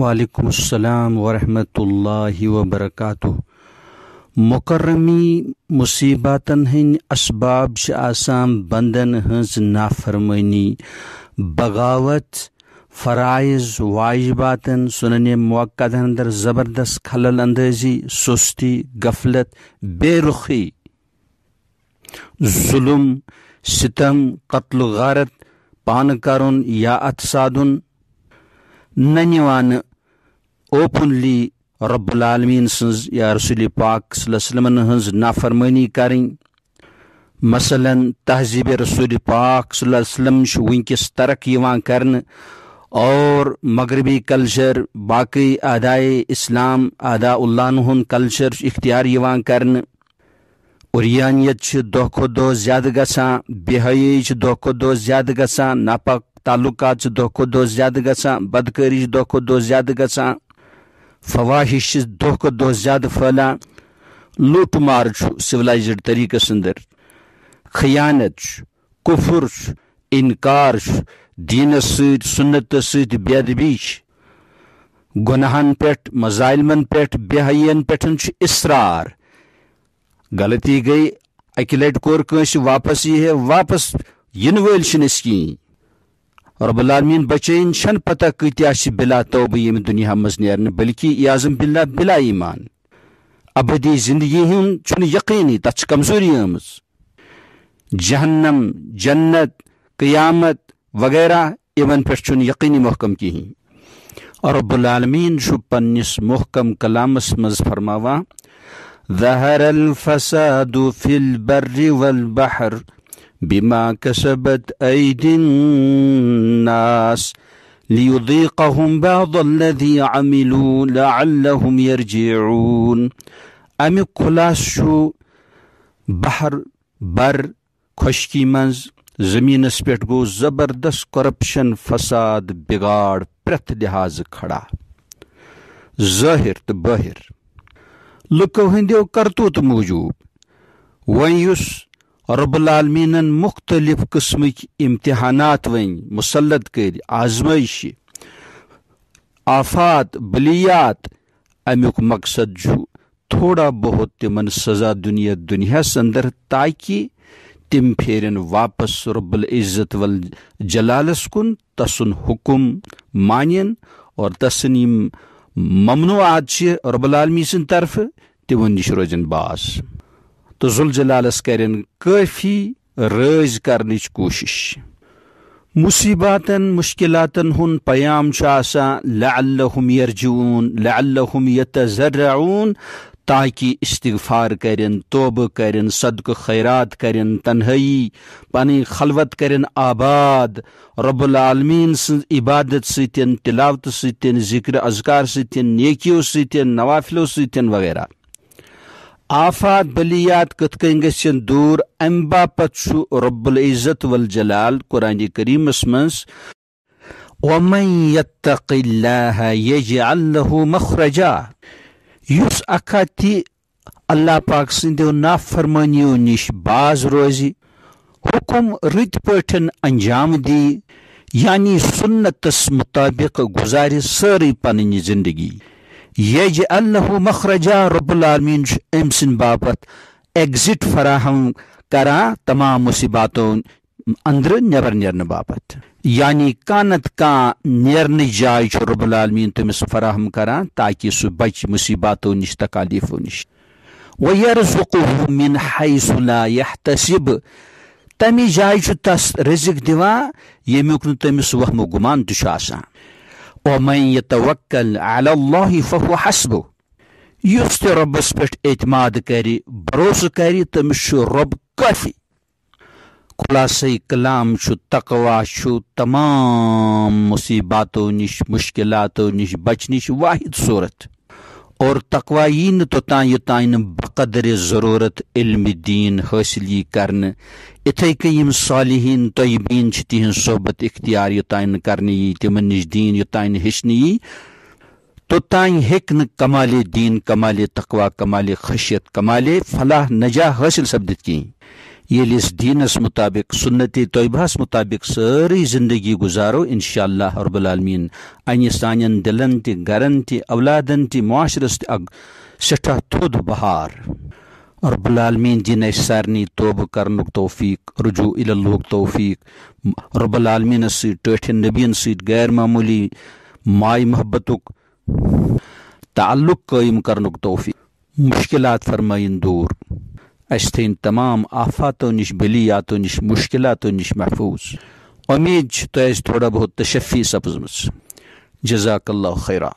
वालेकुमुस्सलाम वरहमतुल्लाहि वबरकातुह। मुकर्रमी मुसीबतन हंद असबाब छ आसान बंदन हंज नाफरमानी, बगावत, फराइज वाजिबातन सुनने मुअक्कदन अंदर ज़बरदस्त खलल अंदाजी, सुस्ती, गफलत, बेरुखी, जुल्म, सितम, कत्ल गारत, पान करुन या अतसादुन ननिवान ओपनली रब्बुल आलमीन सन्ज या रसूल पाक सल्लल्लाहु अलैहि वसल्लम हंज नाफरमानी करें। मसलन तहजीब रसूल पाक सल्लल्लाहु अलैहि वसल्लम वनकस तरक यवान करन और मगरबी कल्चर बाकी आदाए इस्लाम आदाउल्लाह हुन कल्चर इख्तियार यवान करन। उरियानियत दो खो दो ज्यादा गसान, बेहयाई दो खो दो ज्यादा गसान, नापाक ताल्लुकात दो खो दो ज्यादा गसान, बदकारी दो खो दो ज्यादा गसान, फवाहिश दो खो दो ज्यादा फैला, लूट मार सिविलाइज्ड तरीकस अंदर, खयानत, कुफर, इनकार, दीन सुन्नत बेदबी, गुनाहन पे, मजाइलमन पे, बेहयन पे इसरार। गलती गई अकि लट कोर कंस वापस यह वापस इन वल कहीं। रब्बुल आलमीन बचैन छन पता कत्या बिला तौबह यम दुनिया मज नेरन, बल्कि याज़म बिल्ला बिला ईमान अबदी जिंदगी हुन यकीनी तथ कमजोरी आमज। जहन्नम, जन्नत, क़यामत वगैरह इवन पे यकीनी महकम कहीं। और रब्बुल आलमीन पन्निस महकम कलामस मज फरमावा, ज़हरल फसादु फिल बर्रि वल बहर बिमा कसबत ऐदिन नास लियुज़ीक़हुम बअज़ल्लज़ी अमिलू लअल्लहुम यरजिऊन। अमिक खुलास बहर बर खुशकी मंज जमीनस पे गो जबरदस्त करप्शन, फसाद, बिगाड़ प्रथ लिहाज खड़ा, ज़ाहिर तो बाहिर लुको हंदो करतूत मूजूब। वयुस रब्बुल आलमीनन मुख्तलिफ किस्म इम्तिहानात वन मुसल्लत कर, आजमाइश, आफात, बलियात, अमुक मकसद थोड़ा बहुत तिमन सजा दुनिया अंदर, ताकि तिम फेरन वापस रब्बुल इज्जत वल जलालस कुन, तसन हुकुम मानन और तसन ममनुआत रब्बुल आलमीन सिंद तरफ तिमन निश रोजन बास। तो जुल जलालस करन काफी रज करनिच कोशिश। मुसीबातन मुश्किलातन हुन पयाम लअल्लहुम यरजिऊन लअल्लहुम यतज़र्रऊन, ताकि इस्तिग़फ़ार करें, तौबा करें, सदक़ खैरात करें, तन्हाई पनी खलवत करें आबाद, रब्बुल आलमीन सन्ज इबादत सतिन, तिलावत सतिन, जिक्र अज़कार सतिन, नेकियों सतिन, नवाफिलों सतिन वगैरह। आफात बलियात कतकन गछन दूर, अम बापत रब्बुल इज्जत वल जलाल कुरान करीमस मंज वमन यत्तक़िल्लाह यजअल लहु मखरजा, युस अखाती अल्लाह पाक सिंधो नाफरमानियों निश बाज रोजी, हुकुम रित पठन अंजाम दी, यानी सुन्नतस मुताबिक गुजारे सारी पन्नी जिंदगी। यजअल लहु मखरजा, रब्बुल आलमीन अमसिन बापत एग्जिट फराहम करा तमाम मुसीबतों अंदर नेबर नेरन बापत, यानी कानत का नेरन जाय रब्बुल आलमीन तमिस फराहम करा, ताकि सु बच मुसीबतों निश तकालीफों निश। वयरज़ुक़ुहु मिन हैसु ला यहतसिब, तमि जाय तस रिज़्क़ दिवा यमुक तमिस वहम गुमान तुश आसान। वमन यतवक्कल अलल्लाहि फहुव हस्बुह, युस रब्बस पे एतमाद करी, भरोसा करी, तमिस रब काफी। खुलासा कलाम तक़वा तमाम मुसीबतों निश मुश्किलातों निश बचनिश वाहिद सूरत, और तक़वा यी न तोतान योतान बक़दर ज़रूरत इल्म दीन हासिल करन। इथे कम सालिहीन तय्यबीन तिहन सोहबत इख्तियार योतान करने यी, तिमन निश दीन योतान हेचन यी, तोतान हेक न कमाले दीन, कमाले तक़वा, कमाले खशियत, कमाले फलाह नजा हासिल सपदित कहीं। येल इस दीनस मुताबिक सुन्नती तोयबास मुताबिक सारी जिंदगी गुजारो इंशाअल्लाह रब्बुल आलमीन अन सान दिलन ति गरन ति औलादन ति मुआशरस सठा थोद बहार। रब्बुल आलमीन दिन सारनी तौबह करनुक तौफीक, रुजू इलल्लाह तौफीक, रब्बुल आलमीन टठन नबियन सत गैर मामूली माय मोहब्बतुक ताल्लुक कायम करनुक तौफीक, मुश्किलात फरमाइन दूर, अस थीन तमाम आफातों निश बलियातों निश मुश्किलातों निश महफूज। उम्मीद तो थोड़ा बहुत तशफ़ी सपजमस। जज़ाकल्लाहु खैरा।